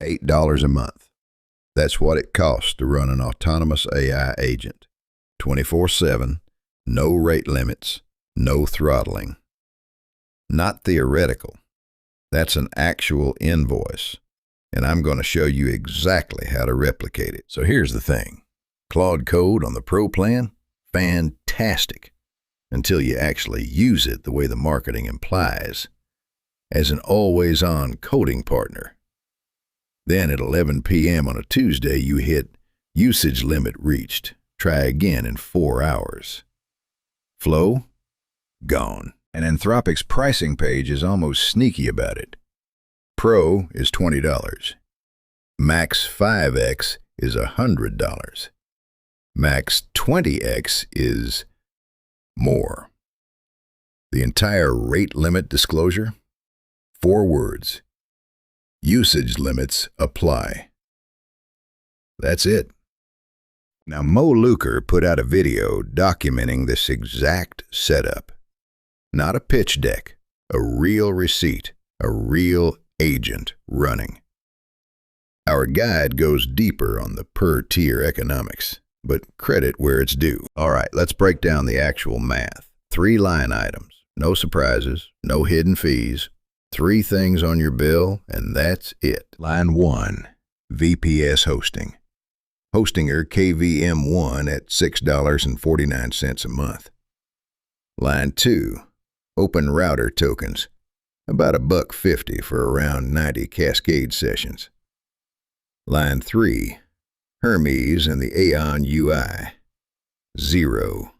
$8 a month. That's what it costs to run an autonomous AI agent. 24/7, no rate limits, no throttling. Not theoretical. That's an actual invoice. And I'm going to show you exactly how to replicate it. So here's the thing. Claude Code on the Pro plan? Fantastic. Until you actually use it the way the marketing implies, as an always-on coding partner. Then at 11 p.m. on a Tuesday, you hit usage limit reached. Try again in 4 hours. Flow? Gone. And Anthropic's pricing page is almost sneaky about it. Pro is $20. Max 5X is $100. Max 20X is more. The entire rate limit disclosure? 4 words. Usage limits apply. That's it. Now, Mo Luker put out a video documenting this exact setup. Not a pitch deck, a real receipt, a real agent running. Our guide goes deeper on the per-tier economics, but credit where it's due. All right, let's break down the actual math. 3 line items, no surprises, no hidden fees, 3 things on your bill, and that's it. Line 1, VPS hosting. Hostinger KVM 1 at $6.49 a month. Line 2, OpenRouter tokens, about $1.50 for around 90 Cascade sessions. Line 3, Hermes and the Aeon UI, 0,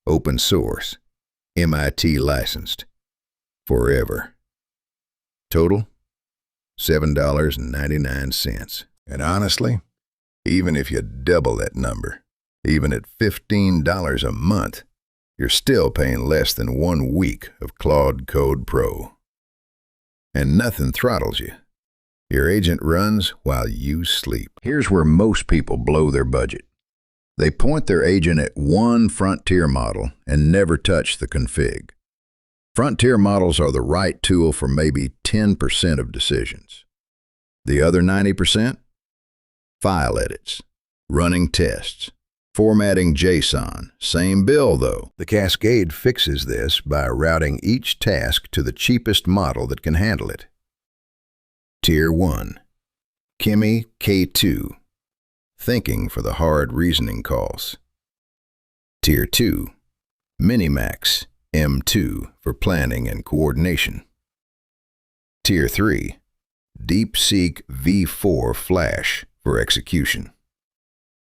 open source, MIT licensed, forever. Total, $7.99. And honestly, even if you double that number, even at $15 a month, you're still paying less than 1 week of Claude Code Pro. And nothing throttles you. Your agent runs while you sleep. Here's where most people blow their budget. They point their agent at one frontier model and never touch the config. Frontier models are the right tool for maybe 10% of decisions. The other 90%? File edits, running tests, formatting JSON, same bill though. The Cascade fixes this by routing each task to the cheapest model that can handle it. Tier 1, Kimi K2 Thinking for the hard reasoning calls. Tier 2, MiniMax M2 for planning and coordination. Tier 3, DeepSeek V4 Flash for execution.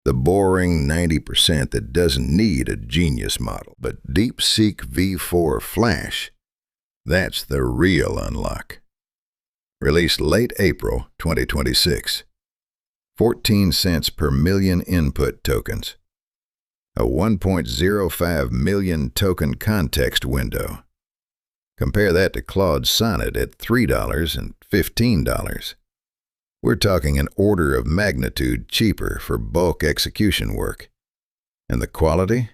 The boring 90% that doesn't need a genius model. But DeepSeek V4 Flash, that's the real unlock. Released late April 2026. 14 cents per million input tokens. A 1.05 million token context window. Compare that to Claude Sonnet at $3 and $15. We're talking an order of magnitude cheaper for bulk execution work. And the quality?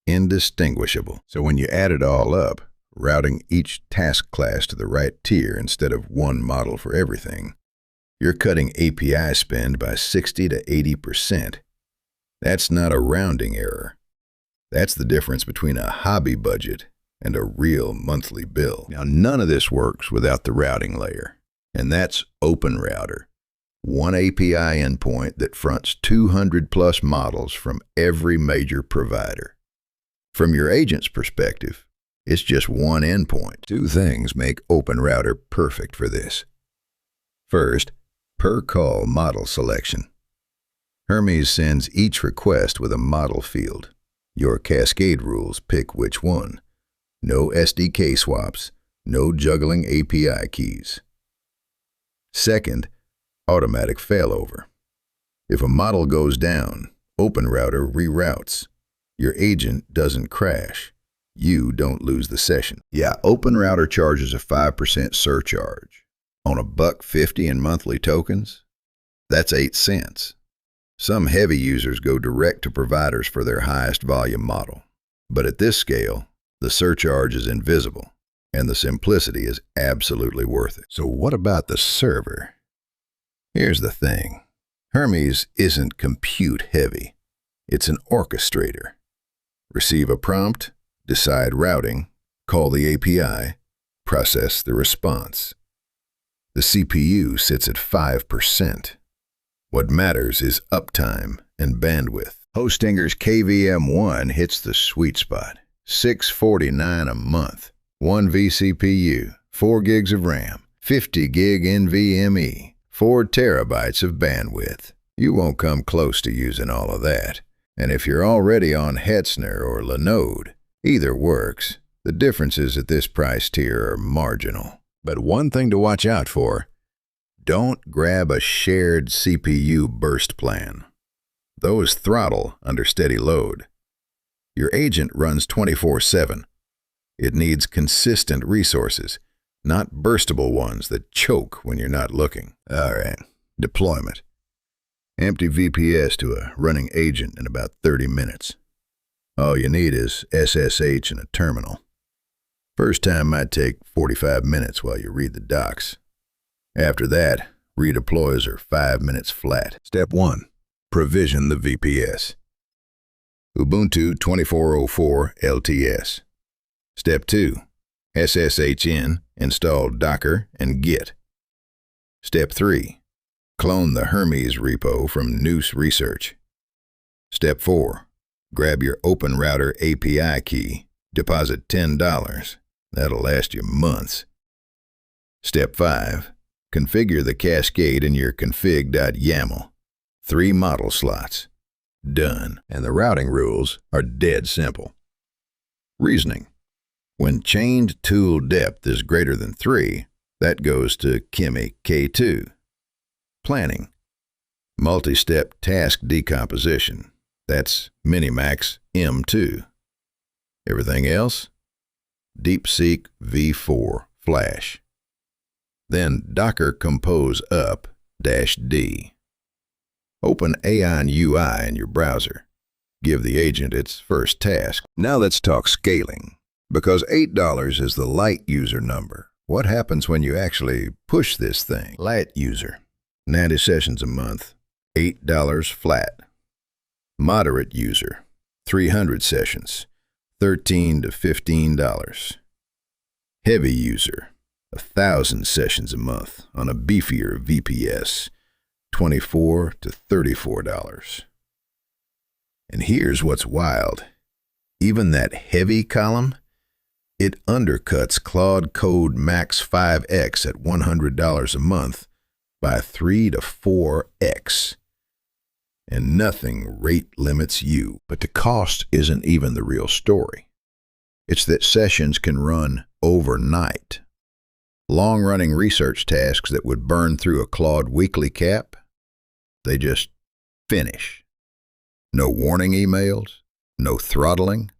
Indistinguishable. So when you add it all up, routing each task class to the right tier instead of one model for everything, you're cutting API spend by 60 to 80%. That's not a rounding error. That's the difference between a hobby budget and a real monthly bill. Now, none of this works without the routing layer. And that's OpenRouter, one API endpoint that fronts 200 plus models from every major provider. From your agent's perspective, it's just one endpoint. 2 things make OpenRouter perfect for this. First, per call model selection. Hermes sends each request with a model field. Your Cascade rules pick which one. No SDK swaps, no juggling API keys. Second, automatic failover. If a model goes down, OpenRouter reroutes. Your agent doesn't crash. You don't lose the session. Yeah, OpenRouter charges a 5% surcharge. On $1.50 in monthly tokens, that's 8 cents. Some heavy users go direct to providers for their highest volume model. But at this scale, the surcharge is invisible. And the simplicity is absolutely worth it. So what about the server? Here's the thing. Hermes isn't compute heavy. It's an orchestrator. Receive a prompt, decide routing, call the API, process the response. The CPU sits at 5%. What matters is uptime and bandwidth. Hostinger's KVM1 hits the sweet spot. $649 a month. 1 vCPU, 4 gigs of RAM, 50 gig NVMe, 4 terabytes of bandwidth. You won't come close to using all of that. And if you're already on Hetzner or Linode, either works. The differences at this price tier are marginal. But one thing to watch out for, don't grab a shared CPU burst plan. Those throttle under steady load. Your agent runs 24/7. It needs consistent resources, not burstable ones that choke when you're not looking. All right, deployment. Empty VPS to a running agent in about 30 minutes. All you need is SSH and a terminal. First time might take 45 minutes while you read the docs. After that, redeploys are 5 minutes flat. Step 1. Provision the VPS. Ubuntu 2404 LTS. Step 2. SSH in, install Docker and Git. Step 3. Clone the Hermes repo from Nous Research. Step 4. Grab your OpenRouter API key, deposit $10. That'll last you months. Step 5. Configure the Cascade in your config.yaml. 3 model slots. Done. And the routing rules are dead simple. Reasoning. When chained tool depth is greater than 3, that goes to Kimi K2. Planning. Multi-step task decomposition. That's MiniMax M2. Everything else? DeepSeek V4 Flash. Then Docker Compose up -D. Open AI UI in your browser. Give the agent its first task. Now let's talk scaling. Because $8 is the light user number. What happens when you actually push this thing? Light user, 90 sessions a month, $8 flat. Moderate user, 300 sessions, $13 to $15. Heavy user, 1,000 sessions a month on a beefier VPS, $24 to $34. And here's what's wild. Even that heavy column, it undercuts Claude Code Max 5X at $100 a month by 3 to 4x. And nothing rate limits you. But the cost isn't even the real story. It's that sessions can run overnight. Long-running research tasks that would burn through a Claude weekly cap, they just finish. No warning emails, no throttling,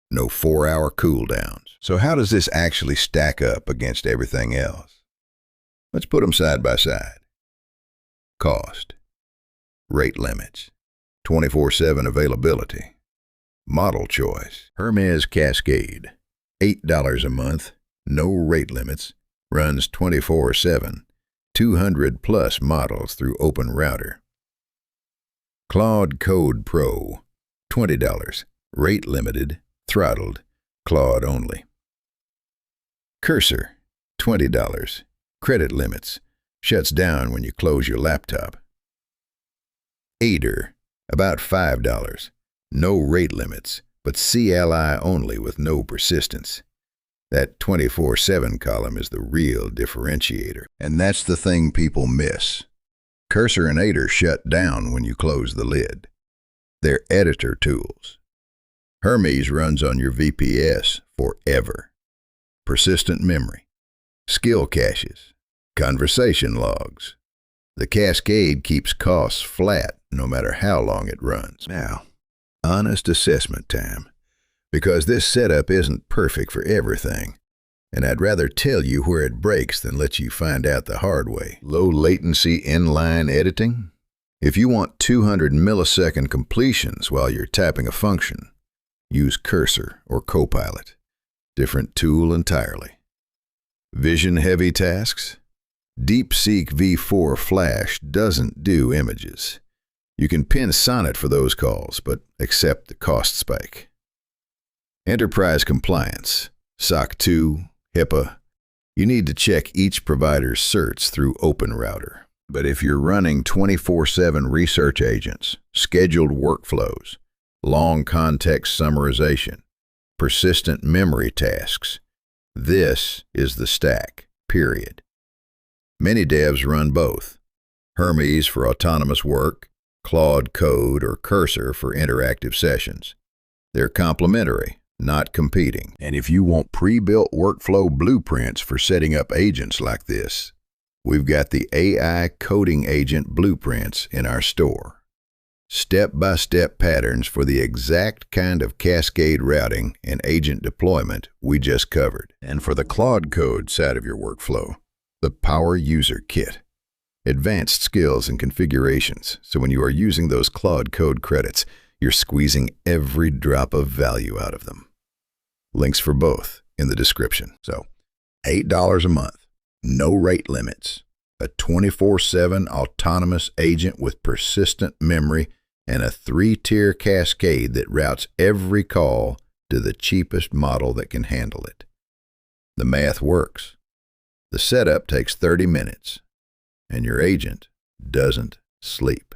no 4-hour cooldowns. So how does this actually stack up against everything else? Let's put them side by side. Cost, rate limits, 24/7 availability, model choice. Hermes Cascade, $8 a month, no rate limits, runs 24/7, 200 plus models through OpenRouter. Claude Code Pro, $20, rate limited, throttled, Claude only. Cursor, $20, credit limits, shuts down when you close your laptop. Aider, about $5, no rate limits, but CLI only with no persistence. That 24/7 column is the real differentiator. And that's the thing people miss. Cursor and Aider shut down when you close the lid. They're editor tools. Hermes runs on your VPS forever. Persistent memory, skill caches, conversation logs. The Cascade keeps costs flat no matter how long it runs. Now, honest assessment time. Because this setup isn't perfect for everything, and I'd rather tell you where it breaks than let you find out the hard way. Low latency inline editing? If you want 200 millisecond completions while you're typing a function, use Cursor or Copilot. Different tool entirely. Vision-heavy tasks? DeepSeek V4 Flash doesn't do images. You can pin Sonnet for those calls, but accept the cost spike. Enterprise compliance, SOC 2, HIPAA. You need to check each provider's certs through OpenRouter. But if you're running 24/7 research agents, scheduled workflows, long context summarization, persistent memory tasks, this is the stack, period. Many devs run both. Hermes for autonomous work, Claude Code or Cursor for interactive sessions. They're complementary, not competing. And if you want pre-built workflow blueprints for setting up agents like this, we've got the AI Coding Agent blueprints in our store. Step-by-step patterns for the exact kind of cascade routing and agent deployment we just covered. And for the Claude Code side of your workflow, the Power User Kit. Advanced skills and configurations, so when you are using those Claude Code credits, you're squeezing every drop of value out of them. Links for both in the description. So, $8 a month, no rate limits, a 24/7 autonomous agent with persistent memory, and a 3-tier cascade that routes every call to the cheapest model that can handle it. The math works. The setup takes 30 minutes, and your agent doesn't sleep.